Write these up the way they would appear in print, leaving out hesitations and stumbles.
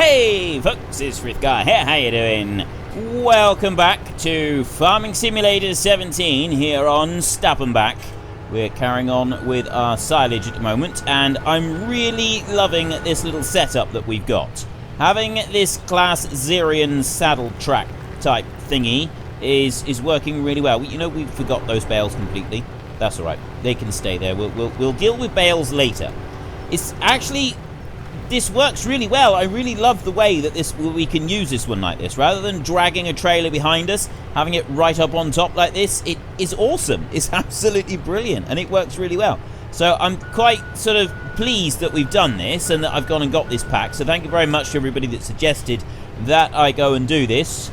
Hey folks, it's Frithgar here, how you doing? Welcome back to Farming Simulator 17 here on Stappenbach. We're carrying on with our silage at the moment, and I'm really loving this little setup that we've got. Having this class Xerion saddle track type thingy is working really well. You know, we forgot those bales completely. That's alright, they can stay there. We'll deal with bales later. It's actually... this works really well. I really love the way that we can use this one like this. Rather than dragging a trailer behind us, having it right up on top like this, it is awesome. It's absolutely brilliant, and it works really well. So I'm quite sort of pleased that we've done this, and that I've gone and got this pack. So thank you very much to everybody that suggested that I go and do this.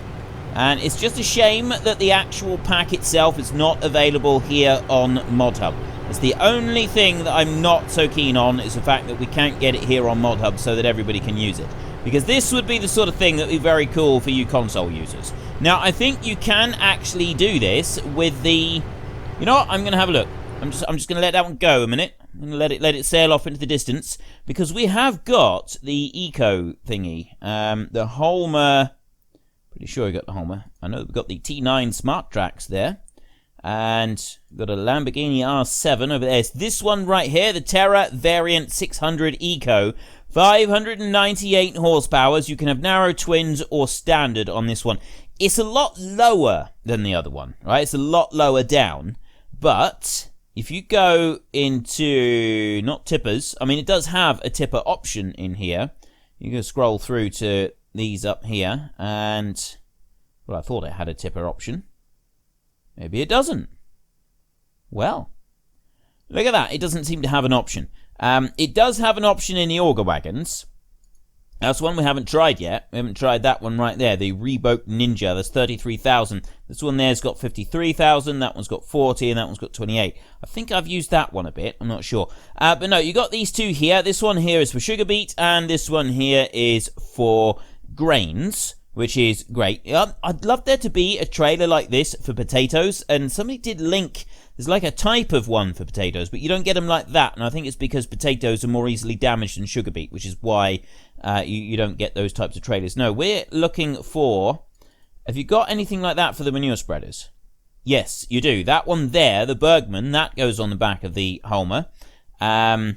And it's just a shame that the actual pack itself is not available here on ModHub. It's the only thing that I'm not so keen on, is the fact that we can't get it here on ModHub so that everybody can use it. Because this would be the sort of thing that would be very cool for you console users. Now, I think you can actually do this with the... You know what? I'm going to have a look. I'm just going to let that one go a minute. I'm going to let it sail off into the distance. Because we have got the eco thingy. The Holmer... Pretty sure we got the Holmer. I know we've got the T9 Smart Tracs there. And we've got a Lamborghini R7 over there. It's this one right here, the Terra Variant 600 Eco. 598 horsepower. You can have narrow twins or standard on this one. It's a lot lower than the other one, right? It's a lot lower down. But if you go into, not tippers, I mean, it does have a tipper option in here. You can scroll through to these up here. And, well, I thought it had a tipper option. Maybe it doesn't. Well, look at that. It doesn't seem to have an option. It does have an option in the auger wagons. That's one we haven't tried yet. We haven't tried that one right there. The Reboat Ninja. That's 33,000. This one there's got 53,000. That one's got 40, and that one's got 28. I think I've used that one a bit. I'm not sure. But no, you got these two here. This one here is for sugar beet, and this one here is for grains, which is great. I'd love there to be a trailer like this for potatoes, and somebody did link, there's like a type of one for potatoes, but you don't get them like that, and I think it's because potatoes are more easily damaged than sugar beet, which is why you don't get those types of trailers. No, we're looking for, have you got anything like that for the manure spreaders? Yes, you do. That one there, the Bergman, that goes on the back of the Holmer. And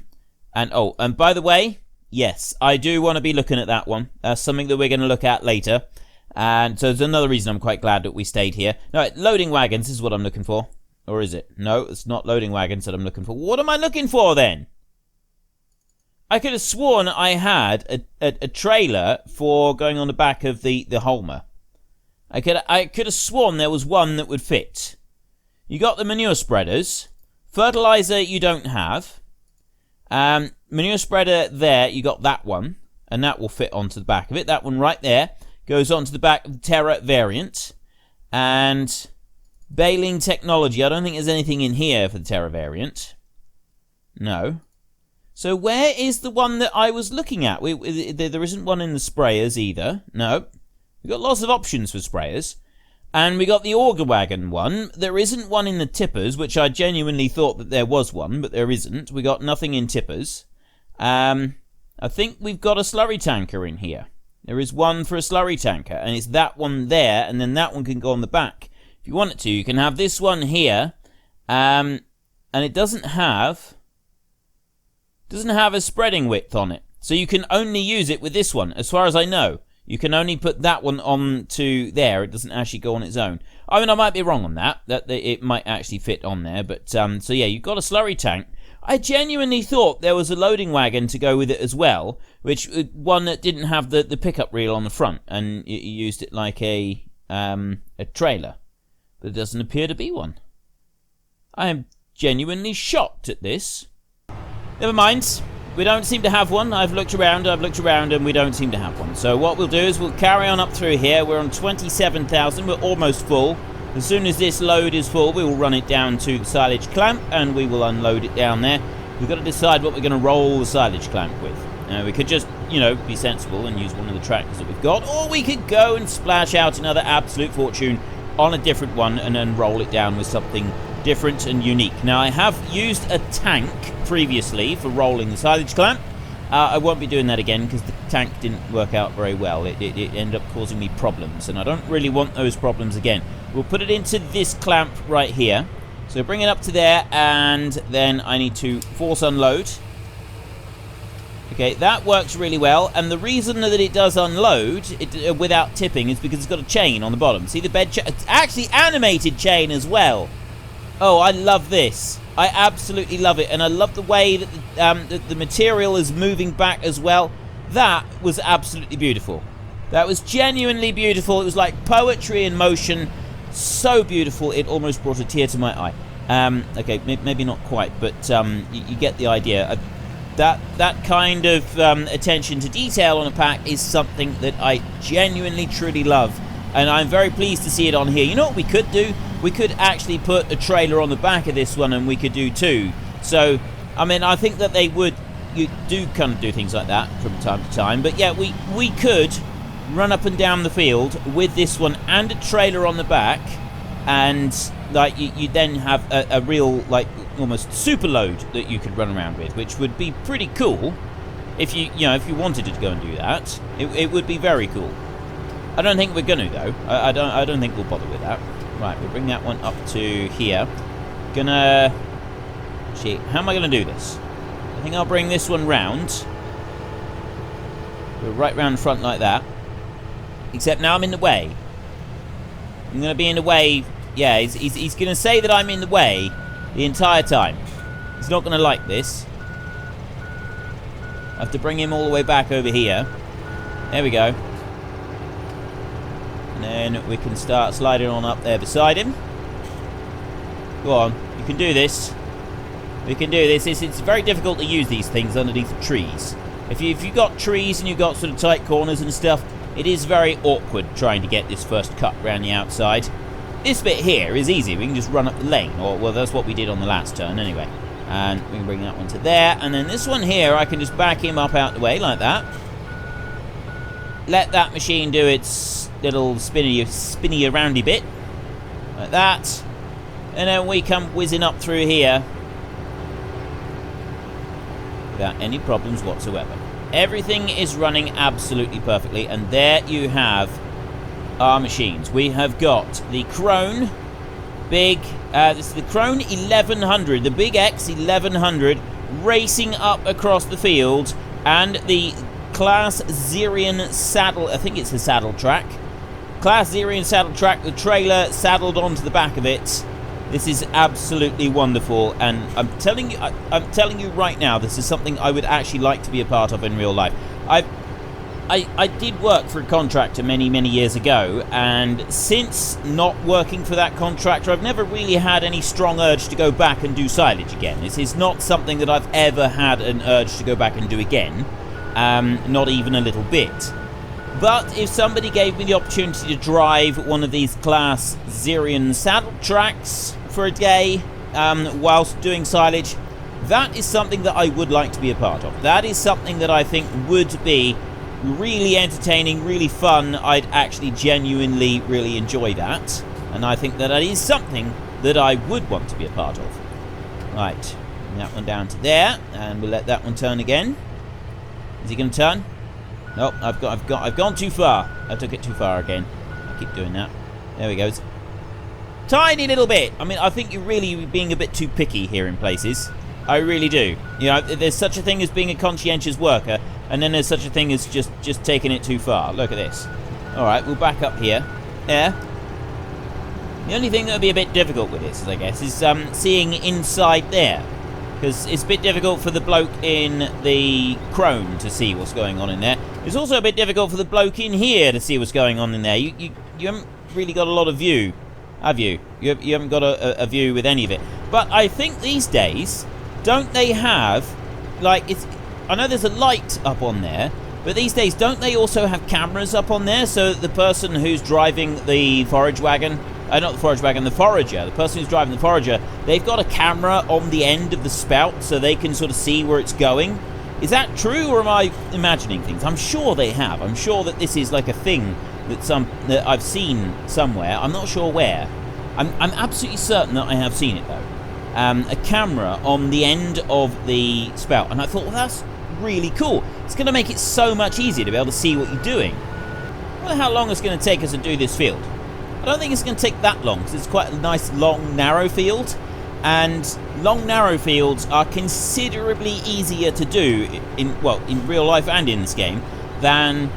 by the way, yes, I do want to be looking at that one. That's something that we're going to look at later. And so there's another reason I'm quite glad that we stayed here. No, loading wagons is what I'm looking for. Or is it? No, it's not loading wagons that I'm looking for. What am I looking for then? I could have sworn I had a trailer for going on the back of the Holmer. I could have sworn there was one that would fit. You got the manure spreaders. Fertilizer you don't have. Manure spreader there, you got that one, and that will fit onto the back of it. That one right there goes onto the back of the Terra variant. And baling technology, I don't think there's anything in here for the Terra variant. No. So where is the one that I was looking at? There isn't one in the sprayers either. No. We've got lots of options for sprayers. And we got the auger wagon one. There isn't one in the tippers, which I genuinely thought that there was one, but there isn't. We got nothing in tippers. I think we've got a slurry tanker in here. There is one for a slurry tanker, and it's that one there, and then that one can go on the back. If you want it to, you can have this one here, and it doesn't have a spreading width on it. So you can only use it with this one, as far as I know. You can only put that one on to there. It doesn't actually go on its own. I mean, I might be wrong on that it might actually fit on there. But, so yeah, you've got a slurry tank. I genuinely thought there was a loading wagon to go with it as well, which one that didn't have the pickup reel on the front, and you used it like a trailer. But it doesn't appear to be one. I am genuinely shocked at this. Never mind. We don't seem to have one. I've looked around, and we don't seem to have one. So what we'll do is we'll carry on up through here. We're on 27,000. We're almost full. As soon as this load is full, we will run it down to the silage clamp, and we will unload it down there. We've got to decide what we're going to roll the silage clamp with. We could just, be sensible and use one of the tractors that we've got, or we could go and splash out another absolute fortune on a different one and then roll it down with something different and unique. Now, I have used a tank previously for rolling the silage clamp, I won't be doing that again because the tank didn't work out very well. It ended up causing me problems, and I don't really want those problems again. We'll put it into this clamp right here. So bring it up to there, and then I need to force unload. Okay, that works really well, and the reason that it does unload it without tipping is because it's got a chain on the bottom. See the bed chain? It's actually animated chain as well. Oh, I love this. I absolutely love it, and I love the way that the material is moving back as well. That was absolutely beautiful. That was genuinely beautiful. It was like poetry in motion. So beautiful, it almost brought a tear to my eye. Okay, maybe not quite, but you get the idea. That kind of attention to detail on a pack is something that I genuinely, truly love. And I'm very pleased to see it on here. You know what we could do? We could actually put a trailer on the back of this one, and we could do two. So, I mean, I think that you do kind of do things like that from time to time. But yeah, we could run up and down the field with this one and a trailer on the back, and like you then have a real, like, almost super load that you could run around with, which would be pretty cool if you wanted to go and do that. It would be very cool. I don't think we're gonna though. I don't think we'll bother with that. Right, we'll bring that one up to here. Gonna see, how am I gonna do this? I think I'll bring this one round. Go right round the front like that. Except now I'm in the way. I'm gonna be in the way. Yeah, he's gonna say that I'm in the way the entire time. He's not gonna like this. I have to bring him all the way back over here. There we go. And then we can start sliding on up there beside him. Go on, you can do this. We can do this. It's very difficult to use these things underneath the trees. If you've got trees and you've got sort of tight corners and stuff, it is very awkward trying to get this first cut around the outside. This bit here is easy. We can just run up the lane. Or, well, that's what we did on the last turn anyway. And we can bring that one to there. And then this one here, I can just back him up out the way like that. Let that machine do its little spinny aroundy bit. Like that. And then we come whizzing up through here. Without any problems whatsoever. Everything is running absolutely perfectly. And there you have our machines. We have got the Krone Big, this is the Krone 1100, the Big X 1100, racing up across the field, and the Class Xerion saddle, I think it's a saddle track. Class Xerion saddle track, the trailer saddled onto the back of it. This is absolutely wonderful, and I'm telling you right now, this is something I would actually like to be a part of in real life. I did work for a contractor many years ago, and since not working for that contractor, I've never really had any strong urge to go back and do silage again. This is not something that I've ever had an urge to go back and do again, not even a little bit. But if somebody gave me the opportunity to drive one of these Class Xerion saddle tracks for a day whilst doing silage, that is something that I would like to be a part of. That is something that I think would be really entertaining, really fun. I'd actually genuinely really enjoy that, and I think that is something that I would want to be a part of. Right, bring that one down to there, and we'll let that one turn again. Is he going to turn? Nope, I've gone too far. I took it too far again. I keep doing that. There we go. It's tiny little bit. I mean, I think you're really being a bit too picky here in places. I really do. You know, there's such a thing as being a conscientious worker, and then there's such a thing as just taking it too far. Look at this. Alright, we'll back up here. There. The only thing that would be a bit difficult with this, I guess, is seeing inside there. Because it's a bit difficult for the bloke in the Krone to see what's going on in there. It's also a bit difficult for the bloke in here to see what's going on in there. You haven't really got a lot of view, have you? You haven't got a view with any of it. But I think these days, don't they have, like, I know there's a light up on there, but these days, don't they also have cameras up on there so that the person who's driving the forage wagon, not the forage wagon, the forager, the person who's driving the forager, they've got a camera on the end of the spout so they can sort of see where it's going? Is that true, or am I imagining things? I'm sure they have. I'm sure that this is like a thing that I've seen somewhere. I'm not sure where. I'm absolutely certain that I have seen it, though. A camera on the end of the spout. And I thought, well, that's really cool. It's going to make it so much easier to be able to see what you're doing. I wonder how long it's going to take us to do this field. I don't think it's going to take that long, because it's quite a nice, long, narrow field. And long, narrow fields are considerably easier to do, in real life and in this game, than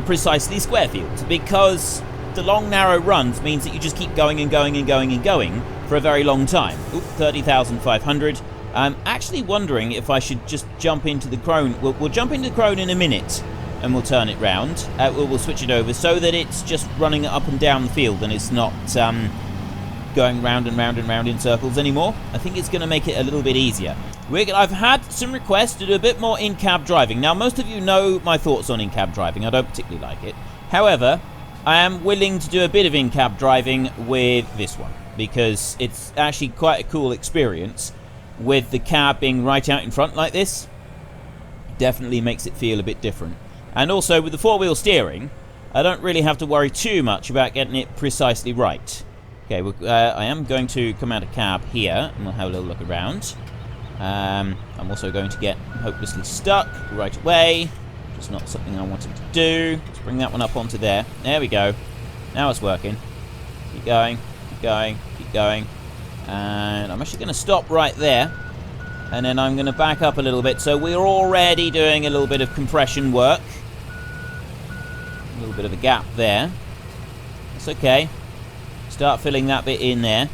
precisely square fields. Because the long, narrow runs means that you just keep going and going and going and going for a very long time. Oop, 30,500. I'm actually wondering if I should just jump into the crone. We'll jump into the crone in a minute, and we'll turn it round. We'll switch it over so that it's just running up and down the field, and it's not going round and round and round in circles anymore. I think it's going to make it a little bit easier. I've had some requests to do a bit more in-cab driving. Now, most of you know my thoughts on in-cab driving. I don't particularly like it. However, I am willing to do a bit of in-cab driving with this one, because it's actually quite a cool experience with the cab being right out in front like this. Definitely makes it feel a bit different. And also, with the four-wheel steering, I don't really have to worry too much about getting it precisely right. Okay, I am going to come out of cab here, and we'll have a little look around. I'm also going to get hopelessly stuck right away. Just not something I wanted to do. Let's bring that one up onto there. There we go. Now it's working. Keep going, keep going, keep going. And I'm actually going to stop right there. And then I'm going to back up a little bit. So we're already doing a little bit of compression work. A little bit of a gap there. That's okay. Start filling that bit in there.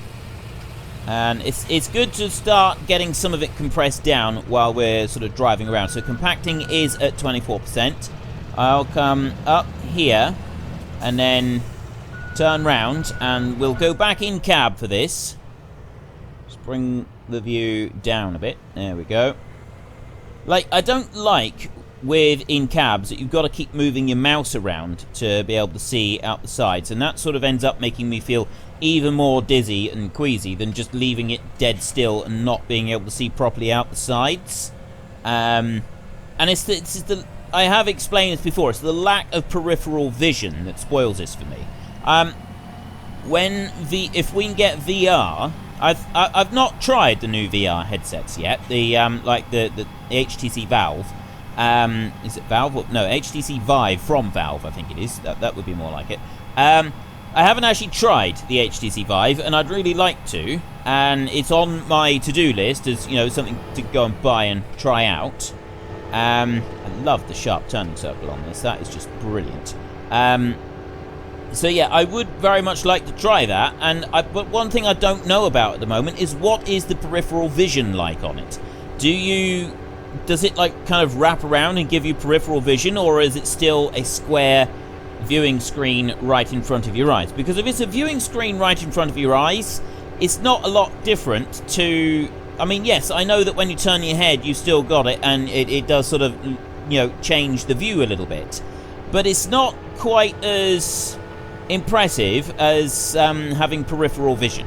And it's good to start getting some of it compressed down while we're sort of driving around. So compacting is at 24%. I'll come up here and then turn round, and we'll go back in cab for this. Just bring the view down a bit. There we go. I don't like with in cabs that you've got to keep moving your mouse around to be able to see out the sides, and that sort of ends up making me feel even more dizzy and queasy than just leaving it dead still and not being able to see properly out the sides. And it's the I have explained this before, it's the lack of peripheral vision that spoils this for me. If we can get VR, I've not tried the new VR headsets yet. The the HTC Valve. Is it Valve? No, HTC Vive from Valve, I think it is. That would be more like it. I haven't actually tried the HTC Vive, and I'd really like to. And it's on my to-do list as, something to go and buy and try out. I love the sharp turning circle on this. That is just brilliant. So yeah, I would very much like to try that. But one thing I don't know about at the moment is what is the peripheral vision like on it? Does it kind of wrap around and give you peripheral vision, or is it still a square viewing screen right in front of your eyes? Because if it's a viewing screen right in front of your eyes, it's not a lot different to... I mean, yes, I know that when you turn your head, you've still got it, and it does sort of, change the view a little bit. But it's not quite as impressive as having peripheral vision.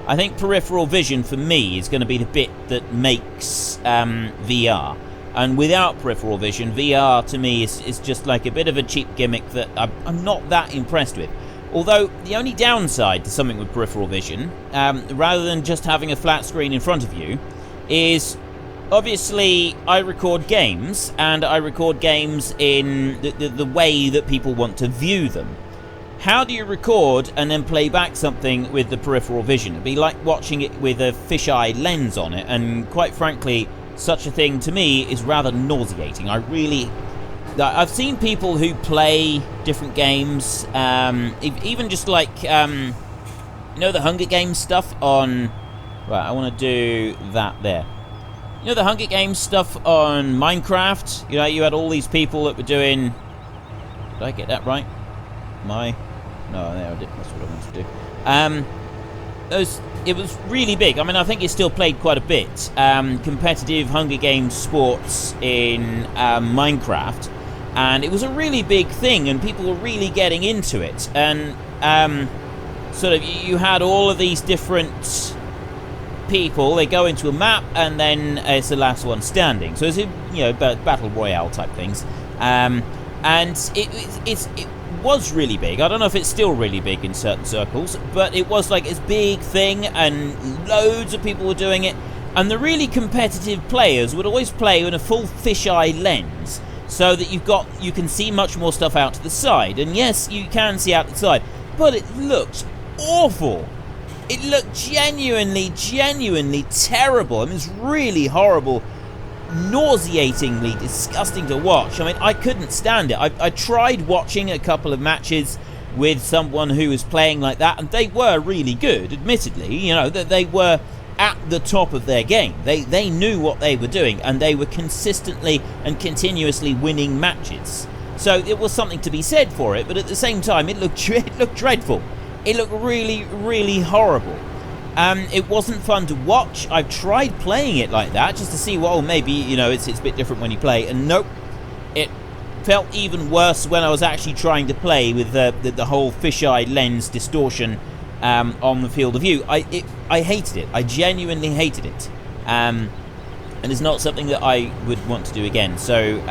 I think peripheral vision for me is going to be the bit that makes VR. And without peripheral vision, VR to me is just like a bit of a cheap gimmick that I'm not that impressed with. Although the only downside to something with peripheral vision, rather than just having a flat screen in front of you, is obviously I record games, and I record games in the way that people want to view them. How do you record and then play back something with the peripheral vision? It'd be like watching it with a fisheye lens on it, and quite frankly, such a thing to me is rather nauseating. I've seen people who play different games, even just the Hunger Games stuff on... Right, I want to do that there. The Hunger Games stuff on Minecraft? You had all these people that were doing... Did I get that right? No, there I did. That's what I wanted to do. It was really big. I mean, I think it's still played quite a bit. Competitive Hunger Games sports in Minecraft, and it was a really big thing, and people were really getting into it. And sort of, you had all of these different people. They go into a map, and then it's the last one standing. So it's battle royale type things. And it was really big. I don't know if it's still really big in certain circles, but it was like this big thing, and loads of people were doing it, And the really competitive players would always play in a full fisheye lens, so that you can see much more stuff out to the side. And yes, you can see out the side, but it looks awful. It looked genuinely terrible. I mean, it's really horrible, nauseatingly disgusting to watch. I mean, I couldn't stand it. I tried watching a couple of matches with someone who was playing like that, and they were really good, admittedly. You know, that they were at the top of their game. They knew what they were doing, and they were consistently and continuously winning matches. So it was something to be said for it, but at the same time, it looked dreadful. It looked really horrible. It wasn't fun to watch. I've tried playing it like that just to see, well, maybe, you know, it's a bit different when you play, and nope. It felt even worse when I was actually trying to play with the whole fisheye lens distortion on the field of view. I hated it. I genuinely hated it. And it's not something that I would want to do again. So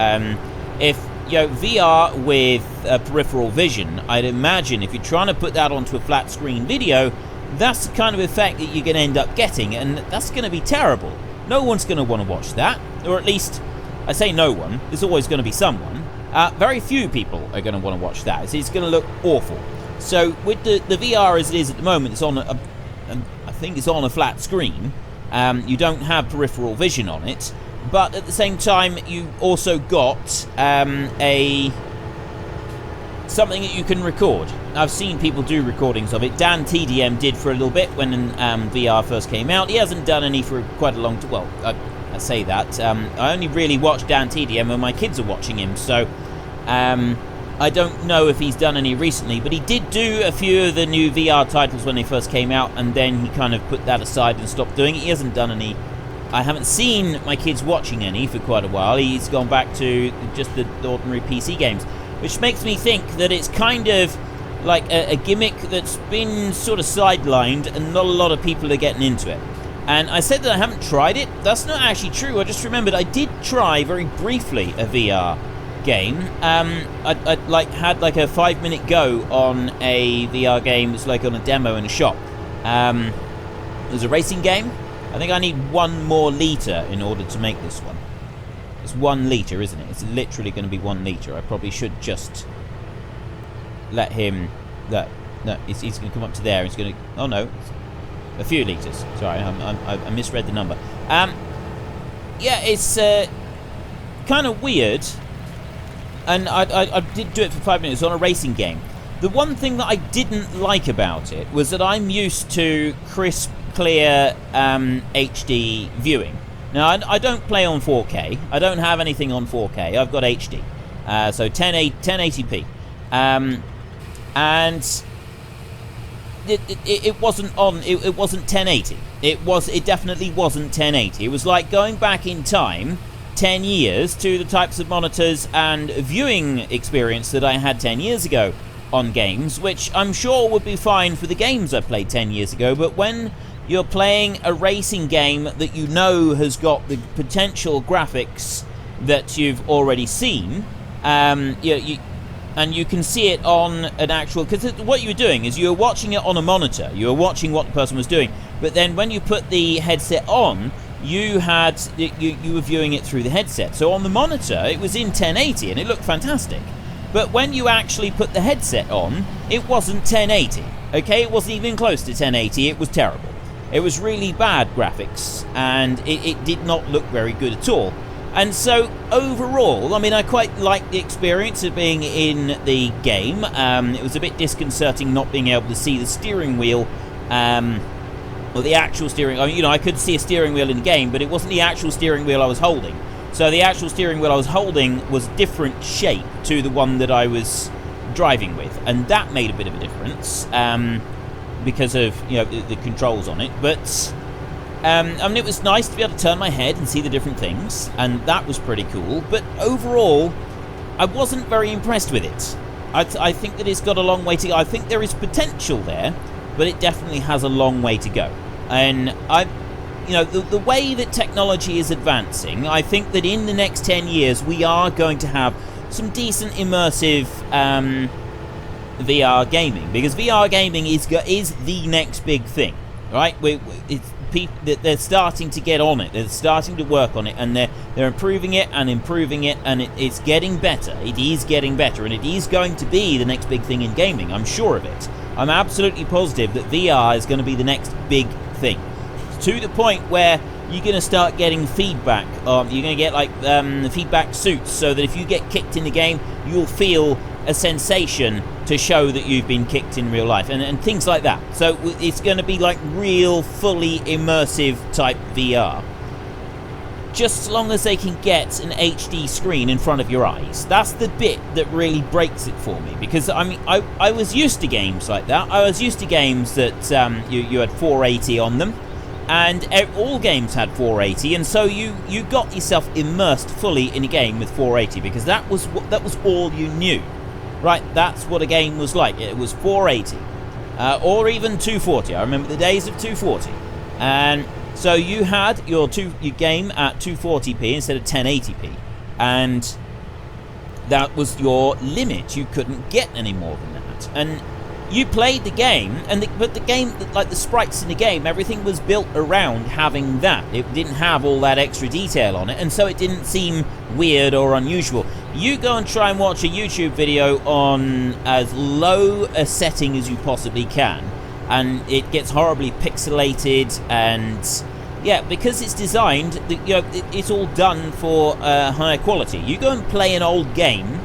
if, you know, VR with peripheral vision, I'd imagine if you're trying to put that onto a flat screen video, that's the kind of effect that you're going to end up getting, and that's going to be terrible. No one's going to want to watch that, or at least, I say no one, there's always going to be someone. Very few people are going to want to watch that. It's going to look awful. So with the VR as it is at the moment, it's on I think it's on a flat screen. You don't have peripheral vision on it, but at the same time, you also got something that you can record. I've seen people do recordings of it. Dan TDM did for a little bit when VR first came out. He hasn't done any for quite a long time. Well, I say that. I only really watch Dan TDM when my kids are watching him, so I don't know if he's done any recently, but he did do a few of the new VR titles when they first came out, and then he kind of put that aside and stopped doing it. He hasn't done any. I haven't seen my kids watching any for quite a while. He's gone back to just the ordinary PC games, which makes me think that it's kind of like a gimmick that's been sort of sidelined, and not a lot of people are getting into it. And I said that I haven't tried it. That's not actually true. I just remembered I did try very briefly a VR game. I had like a 5-minute go on a VR game. It's like on a demo in a shop. It was a racing game. I think I need 1 more litre in order to make this one. It's 1 litre, isn't it? It's literally going to be 1 litre. I probably should just let him... No, he's going to come up to there. He's going to... Oh, no. A few litres. Sorry, I misread the number. Yeah, it's kind of weird. And I did do it for 5 minutes on a racing game. The one thing that I didn't like about it was that I'm used to crisp, clear HD viewing. Now, I don't play on 4K. I don't have anything on 4K. I've got HD. So 1080p. And it wasn't on. It wasn't 1080. It definitely wasn't 1080. It was like going back in time 10 years to the types of monitors and viewing experience that I had 10 years ago on games, which I'm sure would be fine for the games I played 10 years ago, but when you're playing a racing game that you know has got the potential graphics that you've already seen, and you can see it on an actual... Because what you were doing is you were watching it on a monitor. You were watching what the person was doing. But then when you put the headset on, you were viewing it through the headset. So on the monitor, it was in 1080 and it looked fantastic. But when you actually put the headset on, it wasn't 1080. Okay, it wasn't even close to 1080. It was terrible. It was really bad graphics, and it did not look very good at all. And so, overall, I mean, I quite liked the experience of being in the game. It was a bit disconcerting not being able to see the steering wheel, or the actual steering... I mean, I could see a steering wheel in the game, but it wasn't the actual steering wheel I was holding. So the actual steering wheel I was holding was different shape to the one that I was driving with. And that made a bit of a difference, because of, the controls on it. But... I mean, it was nice to be able to turn my head and see the different things, and that was pretty cool. But overall, I wasn't very impressed with it. I think that it's got a long way to go. I think there is potential there, but it definitely has a long way to go. And the way that technology is advancing, I think that in the next 10 years, we are going to have some decent immersive VR gaming, because VR gaming is the next big thing. Right, they're starting to get on it. They're starting to work on it, and they're improving it, and it's getting better. It is getting better, and it is going to be the next big thing in gaming. I'm sure of it. I'm absolutely positive that VR is going to be the next big thing, to the point where you're going to start getting feedback. You're going to get like feedback suits, so that if you get kicked in the game, you'll feel a sensation to show that you've been kicked in real life, and things like that. So it's going to be like real, fully immersive type VR. Just as long as they can get an HD screen in front of your eyes. That's the bit that really breaks it for me, because I mean, I was used to games like that. I was used to games that you had 480 on them, and all games had 480, and so you got yourself immersed fully in a game with 480, because that was all you knew. Right, that's what a game was like. It was 480, or even 240. I remember the days of 240, and so you had your game at 240p instead of 1080p, and that was your limit. You couldn't get any more than that, and you played the game, but the game, like the sprites in the game, everything was built around having that. It didn't have all that extra detail on it, and so it didn't seem weird or unusual. You go and try and watch a YouTube video on as low a setting as you possibly can, and it gets horribly pixelated, and yeah, because it's designed, it's all done for higher quality. You go and play an old game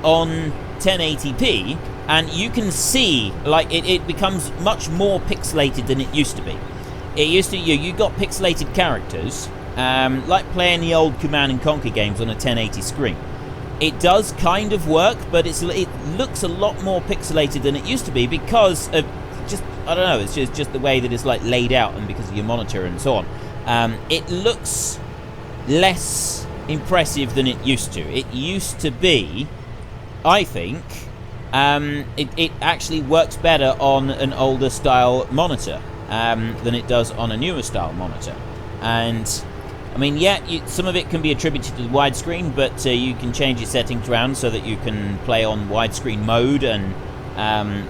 on 1080p, and you can see, like, it becomes much more pixelated than it used to be. It used to, you got pixelated characters, like playing the old Command & Conquer games on a 1080 screen. It does kind of work, but it looks a lot more pixelated than it used to be, because of just, I don't know, it's just the way that it's like laid out, and because of your monitor and so on. It looks less impressive than it used to. It used to be, I think, it actually works better on an older style monitor than it does on a newer style monitor. And I mean, yeah, some of it can be attributed to the widescreen, but you can change your settings around so that you can play on widescreen mode and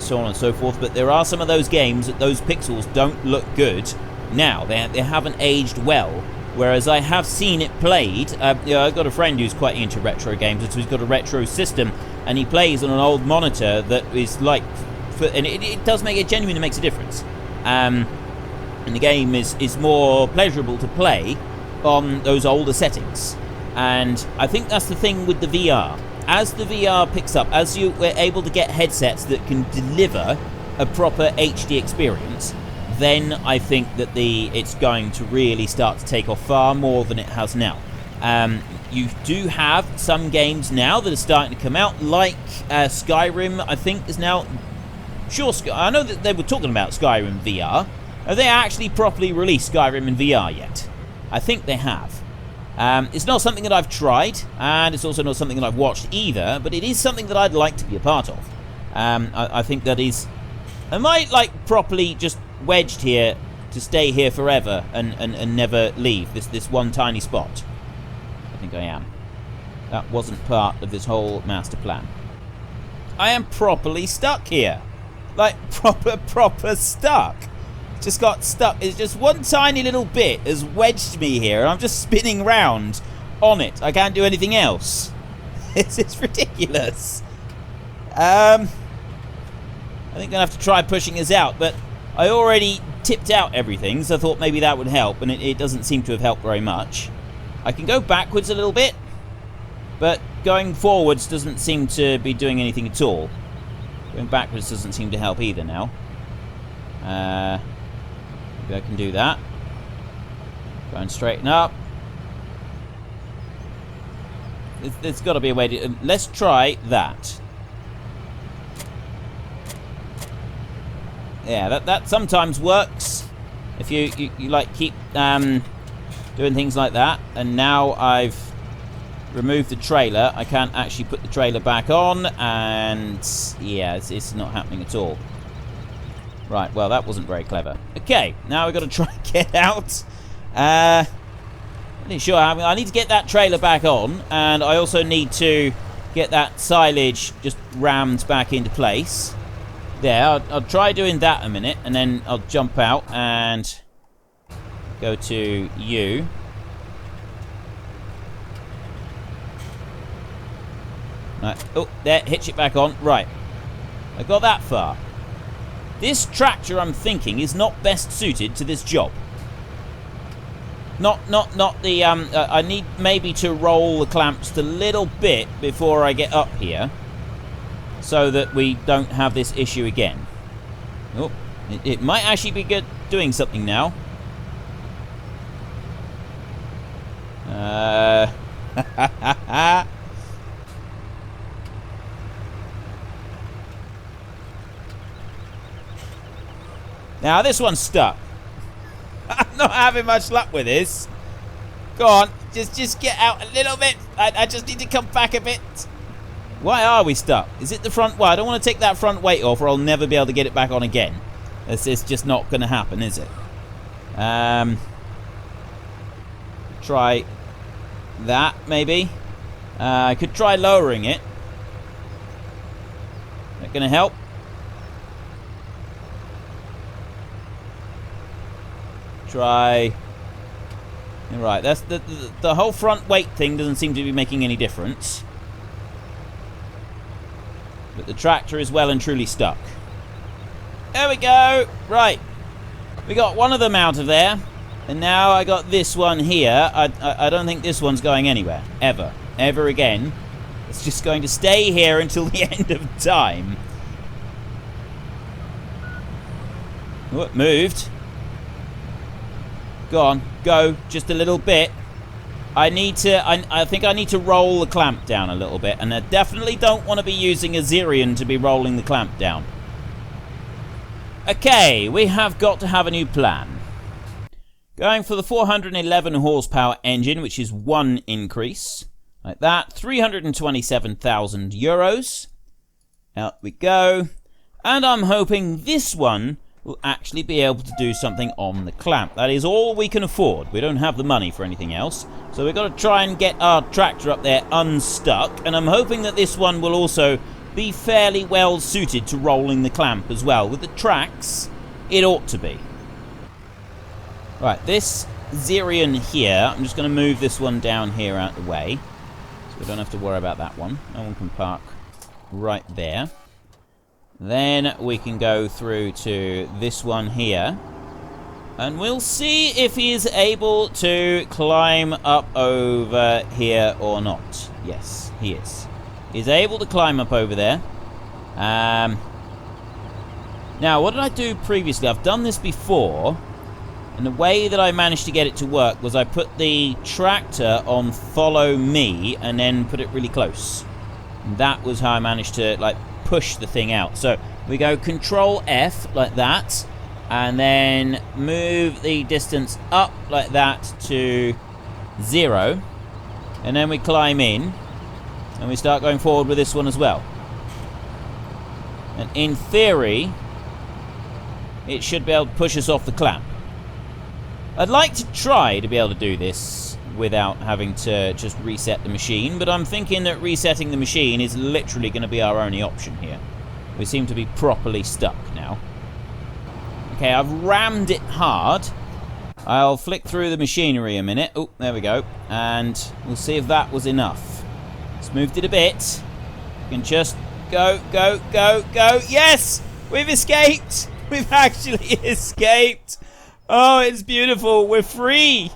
so on and so forth. But there are some of those games that those pixels don't look good now. They haven't aged well. Whereas I have seen it played. I've got a friend who's quite into retro games, so he's got a retro system, and he plays on an old monitor that is like, and it does make it genuinely makes a difference. And the game is more pleasurable to play on those older settings. And I think that's the thing with the VR. As the VR picks up, as you were able to get headsets that can deliver a proper HD experience, then I think that it's going to really start to take off far more than it has now. You do have some games now that are starting to come out, like Skyrim, I think, is now... Sure, I know that they were talking about Skyrim VR. Have they actually properly released Skyrim in VR yet? I think they have. It's not something that I've tried, and it's also not something that I've watched either, but it is something that I'd like to be a part of. I think that is... Am I, like, properly just wedged here to stay here forever and never leave this one tiny spot? I think I am. That wasn't part of this whole master plan. I am properly stuck here. Like, proper stuck. Just got stuck. It's just one tiny little bit has wedged me here, and I'm just spinning round on it. I can't do anything else. It's ridiculous. I think I'm gonna have to try pushing us out, but I already tipped out everything, so I thought maybe that would help, and it doesn't seem to have helped very much. I can go backwards a little bit, but going forwards doesn't seem to be doing anything at all. Going backwards doesn't seem to help either now. Maybe I can do that. Go and straighten up. There's got to be a way to... let's try that. Yeah, that sometimes works. If you like keep doing things like that. And now I've removed the trailer. I can't actually put the trailer back on, and yeah, it's not happening at all. Right, well, that wasn't very clever. Okay, now we've got to try and get out. I'm not sure. I need to get that trailer back on, and I also need to get that silage just rammed back into place. There, I'll try doing that a minute, and then I'll jump out, and go to you. Right. Oh, there, hitch it back on. Right. I got that far. This tractor, I'm thinking, is not best suited to this job. Not the, I need maybe to roll the clamps a little bit before I get up here, so that we don't have this issue again. Oh, it might actually be good doing something now. Now this one's stuck. I'm not having much luck with this. Go on, just get out a little bit. I just need to come back a bit. Why are we stuck? Is it the front? Well, I don't want to take that front weight off, or I'll never be able to get it back on again. It's just not going to happen, is it? Try that, maybe. I could try lowering it. That going to help? Try. Right, that's the whole front weight thing doesn't seem to be making any difference. But the tractor is well and truly stuck. There we go. Right. We got one of them out of there. And now I got this one here. I don't think this one's going anywhere. Ever. Ever again. It's just going to stay here until the end of time. Oh, it moved. Go on. Go. Just a little bit. I think I need to roll the clamp down a little bit. And I definitely don't want to be using a Xerion to be rolling the clamp down. Okay, we have got to have a new plan. Going for the 411 horsepower engine, which is one increase. Like that. 327,000 euros. Out we go. And I'm hoping this one will actually be able to do something on the clamp. That is all we can afford. We don't have the money for anything else. So we've got to try and get our tractor up there unstuck. And I'm hoping that this one will also be fairly well suited to rolling the clamp as well. With the Tracs, it ought to be. Right, this Xerion here, I'm just going to move this one down here out of the way. So we don't have to worry about that one. No one can park right there. Then we can go through to this one here. And we'll see if he is able to climb up over here or not. Yes, he is. He's able to climb up over there. Now, what did I do previously? I've done this before. And the way that I managed to get it to work was I put the tractor on follow me and then put it really close. And that was how I managed to, like, push the thing out. So we go Control F like that, and then move the distance up like that to 0, and then we climb in and we start going forward with this one as well. And in theory it should be able to push us off the clamp. I'd like to try to be able to do this without having to just reset the machine, but I'm thinking that resetting the machine is literally going to be our only option here. We seem to be properly stuck now. Okay, I've rammed it hard. I'll flick through the machinery a minute. Oh, there we go. And we'll see if that was enough. Smoothed it a bit. We can just go, go, go, go. Yes! We've escaped! We've actually escaped! Oh, it's beautiful. We're free!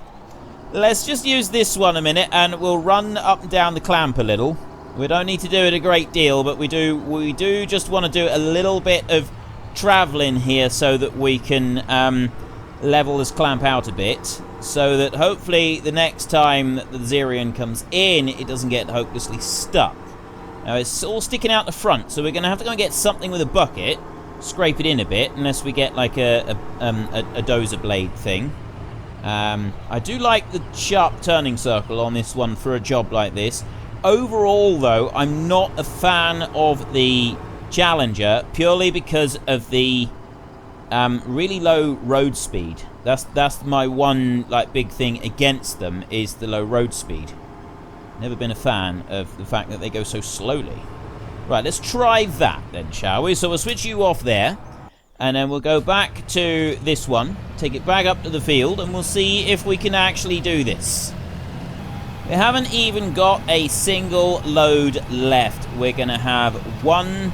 Let's just use this one a minute and we'll run up and down the clamp a little. We don't need to do it a great deal, but we do just want to do a little bit of travelling here so that we can level this clamp out a bit, so that hopefully the next time that the Xerion comes in, it doesn't get hopelessly stuck. Now it's all sticking out the front, so we're going to have to go and get something with a bucket, scrape it in a bit, unless we get like a dozer blade thing. I do like the sharp turning circle on this one for a job like this. Overall, though, I'm not a fan of the Challenger purely because of the really low road speed. That's my one like big thing against them, is the low road speed. Never been a fan of the fact that they go so slowly. Right, let's try that then, shall we? So we'll switch you off there. And then we'll go back to this one, take it back up to the field, and we'll see if we can actually do this. We haven't even got a single load left. We're going to have one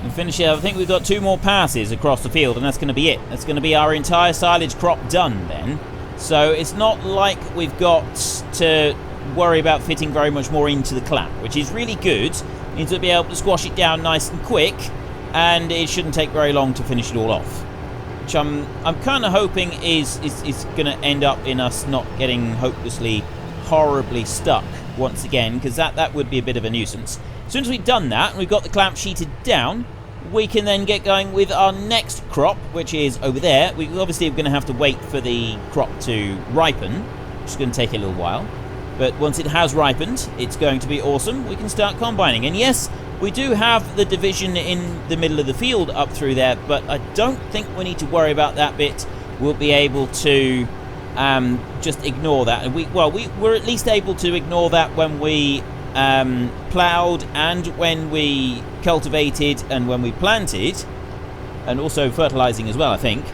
and finish it. I think we've got 2 more passes across the field, and that's going to be it. That's going to be our entire silage crop done then. So it's not like we've got to worry about fitting very much more into the clap, which is really good. Means we'll be able to squash it down nice and quick, and it shouldn't take very long to finish it all off. Which I'm kind of hoping is going to end up in us not getting hopelessly, horribly stuck once again, because that would be a bit of a nuisance. As soon as we've done that and we've got the clamp sheeted down, we can then get going with our next crop, which is over there. We obviously are going to have to wait for the crop to ripen, which is going to take a little while. But once it has ripened, it's going to be awesome. We can start combining. And yes, we do have the division in the middle of the field up through there, but I don't think we need to worry about that bit. We'll be able to just ignore that. And we're at least able to ignore that when we ploughed and when we cultivated and when we planted, and also fertilizing as well, I think.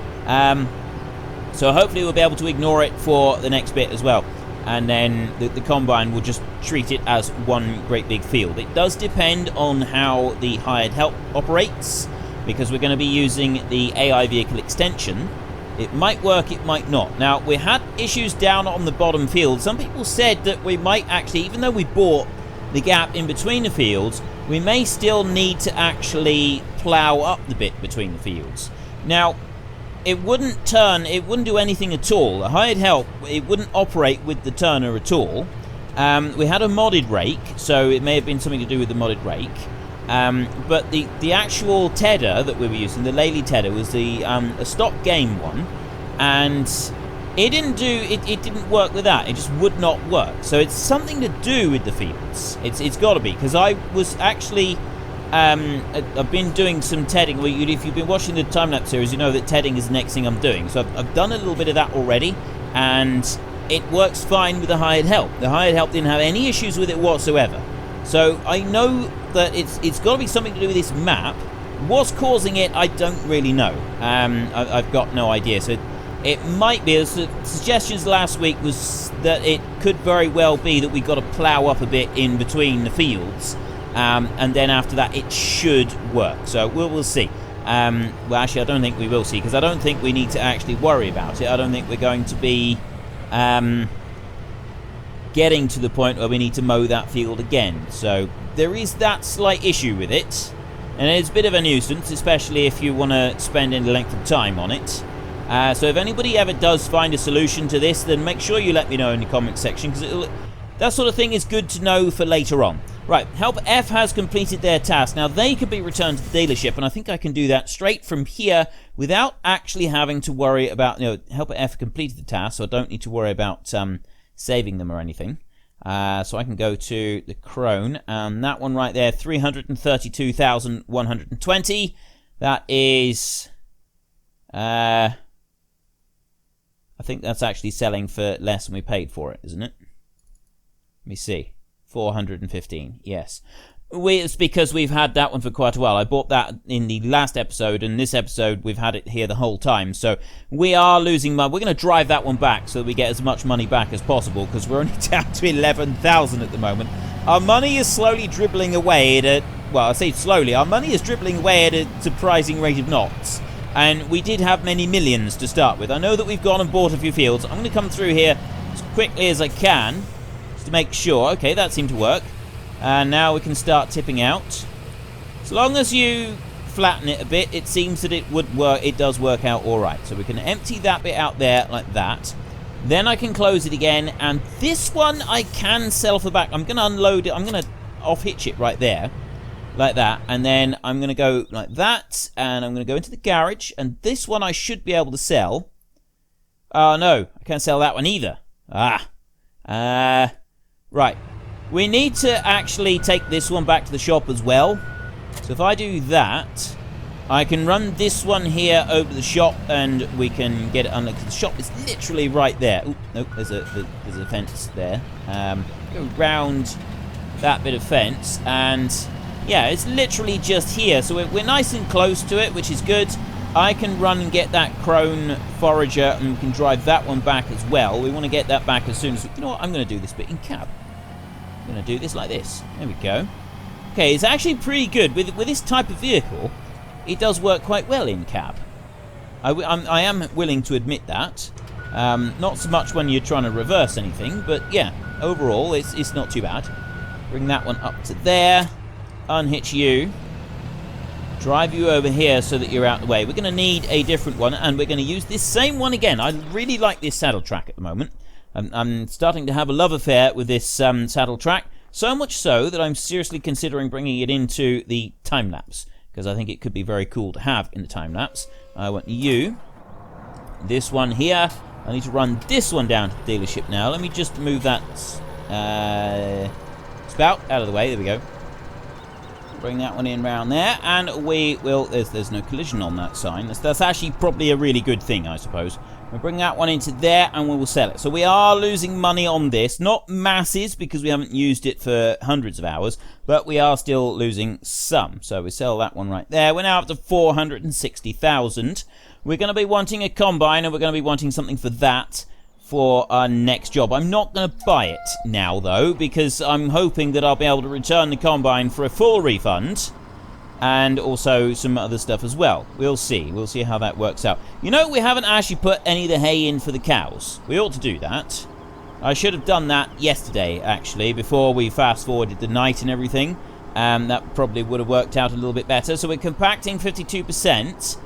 So hopefully we'll be able to ignore it for the next bit as well, and then the combine will just treat it as one great big field. It does depend on how the hired help operates, because we're going to be using the AI vehicle extension. It might work, it might not. Now, we had issues down on the bottom field. Some people said that we might actually, even though we bought the gap in between the fields, we may still need to actually plough up the bit between the fields. Now, it wouldn't do anything at all. The hired help, it wouldn't operate with the turner at all. We had a modded rake, so it may have been something to do with the modded rake. But the actual tedder that we were using, the Lely tedder, was a stop game one, and it didn't work with that. It just would not work. So it's something to do with the fields. It's got to be, because I was actually I've been doing some tedding. If you've been watching the time-lapse series, you know that tedding is the next thing I'm doing. So I've done a little bit of that already, and it works fine with the hired help. The hired help didn't have any issues with it whatsoever. So I know that it's got to be something to do with this map. What's causing it, I don't really know. I've got no idea. So it might be, as the suggestions last week was that it could very well be that we've got to plough up a bit in between the fields. And then after that it should work. So we'll see. Well, actually I don't think we will see, because I don't think we need to actually worry about it. I don't think we're going to be getting to the point where we need to mow that field again. So there is that slight issue with it, and it's a bit of a nuisance, especially if you want to spend any length of time on it. So if anybody ever does find a solution to this, then make sure you let me know in the comments section, because that sort of thing is good to know for later on. Right, Help F has completed their task. Now, they could be returned to the dealership, and I think I can do that straight from here without actually having to worry about, Help F completed the task, so I don't need to worry about saving them or anything. So I can go to the Crone, and that one right there, 332,120. That is, I think that's actually selling for less than we paid for it, isn't it? Let me see. 415, yes. It's because we've had that one for quite a while. I bought that in the last episode, and this episode we've had it here the whole time. So we are losing money. We're going to drive that one back so that we get as much money back as possible, because we're only down to 11,000 at the moment. Our money is slowly dribbling away at well, I say slowly. Our money is dribbling away at a surprising rate of knots. And we did have many millions to start with. I know that we've gone and bought a few fields. I'm going to come through here as quickly as I can, to make sure. Okay, that seemed to work. And now we can start tipping out. As long as you flatten it a bit, it seems that it would work. It does work out all right. So we can empty that bit out there like that. Then I can close it again, and this one I can sell for back. I'm going to unload it. I'm going to off-hitch it right there, like that. And then I'm going to go like that, and I'm going to go into the garage. And this one I should be able to sell. Oh no, I can't sell that one either. Right. We need to actually take this one back to the shop as well. So if I do that, I can run this one here over to the shop, and we can get it unlocked. The shop is literally right there. Oop, nope, there's a fence there. Go around that bit of fence, and yeah, it's literally just here. So we're nice and close to it, which is good. I can run and get that crone forager, and we can drive that one back as well. We want to get that back as soon as... You know what? I'm going to do this bit in cab. I'm going to do this like this. There we go. Okay, it's actually pretty good. With this type of vehicle, it does work quite well in cab. I am willing to admit that. Not so much when you're trying to reverse anything, but yeah, overall, it's not too bad. Bring that one up to there. Unhitch you. Drive you over here so that you're out of the way. We're going to need a different one, and we're going to use this same one again. I really like this saddle track at the moment. I'm starting to have a love affair with this saddle track, so much so that I'm seriously considering bringing it into the time-lapse, because I think it could be very cool to have in the time-lapse. I want you. This one here. I need to run this one down to the dealership now. Let me just move that spout out of the way. There we go. Bring that one in round there, and we will... There's no collision on that sign. That's actually probably a really good thing, I suppose. We'll bring that one into there, and we will sell it. So we are losing money on this. Not masses, because we haven't used it for hundreds of hours, but we are still losing some. So we sell that one right there. We're now up to 460,000. We're going to be wanting a combine, and we're going to be wanting something for that for our next job. I'm not going to buy it now, though, because I'm hoping that I'll be able to return the combine for a full refund, and also some other stuff as well. We'll see. We'll see how that works out. You know, we haven't actually put any of the hay in for the cows. We ought to do that. I should have done that yesterday, actually, before we fast-forwarded the night and everything. That probably would have worked out a little bit better. So we're compacting 52%.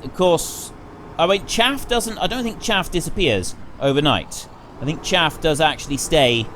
Of course... I mean, chaff doesn't... I don't think chaff disappears overnight. I think chaff does actually stay.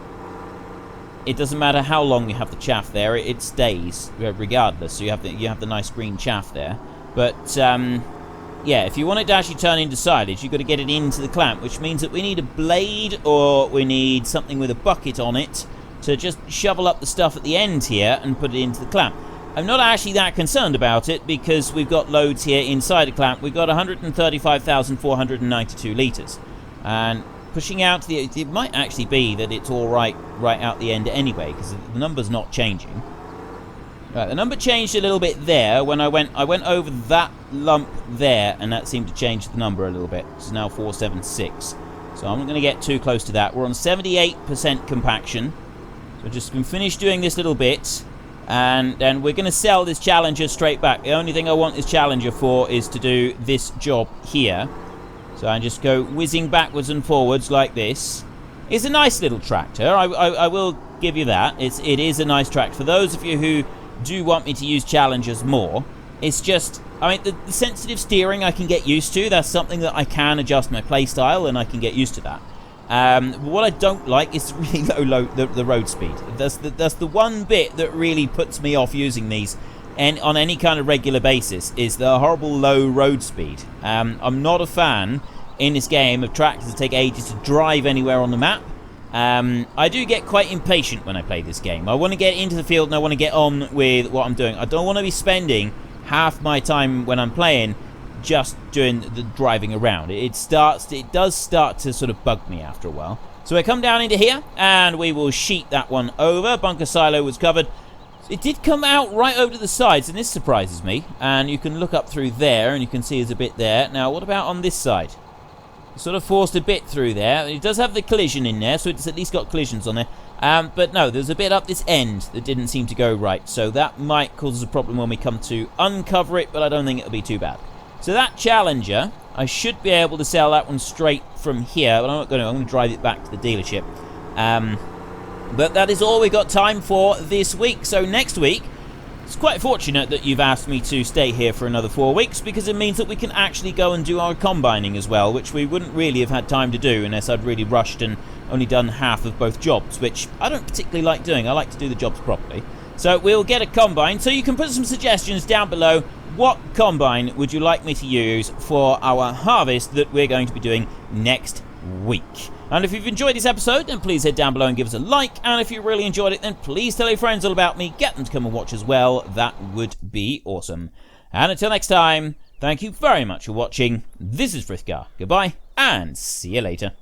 It doesn't matter how long you have the chaff there. It stays, regardless. So you have the nice green chaff there. But, yeah, if you want it to actually turn into silage, you've got to get it into the clamp, which means that we need a blade, or we need something with a bucket on it to just shovel up the stuff at the end here and put it into the clamp. I'm not actually that concerned about it, because we've got loads here inside a clamp. We've got 135,492 litres. And pushing out it might actually be that it's all right out the end anyway, because the number's not changing. Right, the number changed a little bit there when I went over that lump there, and that seemed to change the number a little bit. It's now 476. So I'm not going to get too close to that. We're on 78% compaction. So just can finish doing this little bit. And then we're going to sell this Challenger straight back. The only thing I want this Challenger for is to do this job here. So I just go whizzing backwards and forwards like this. It's a nice little tractor. I will give you that. It is a nice tractor. For those of you who do want me to use Challengers more, it's just... I mean, the sensitive steering I can get used to. That's something that I can adjust my playstyle, and I can get used to that. What I don't like is really low the road speed. That's the one bit that really puts me off using these, and on any kind of regular basis, is the horrible low road speed. I'm not a fan in this game of tractors that take ages to drive anywhere on the map. I do get quite impatient when I play this game. I want to get into the field and I want to get on with what I'm doing. I don't want to be spending half my time when I'm playing just doing the driving around. It does start to sort of bug me after a while. So I come down into here, and we will sheet that one over. Bunker silo was covered. It did come out right over to the sides, and this surprises me. And you can look up through there, and you can see there's a bit there. Now, what about on this side? Sort of forced a bit through there. It does have the collision in there, so it's at least got collisions on there. But no, there's a bit up this end that didn't seem to go right. So that might cause us a problem when we come to uncover it, but I don't think it'll be too bad. So that Challenger, I should be able to sell that one straight from here, but I'm not going to. I'm going to drive it back to the dealership. But that is all we've got time for this week. So next week, it's quite fortunate that you've asked me to stay here for another 4 weeks, because it means that we can actually go and do our combining as well, which we wouldn't really have had time to do unless I'd really rushed and only done half of both jobs, which I don't particularly like doing. I like to do the jobs properly. So we'll get a combine. So you can put some suggestions down below. What combine would you like me to use for our harvest that we're going to be doing next week? And if you've enjoyed this episode, then please head down below and give us a like. And if you really enjoyed it, then please tell your friends all about me. Get them to come and watch as well. That would be awesome. And until next time, thank you very much for watching. This is Frithgar. Goodbye, and see you later.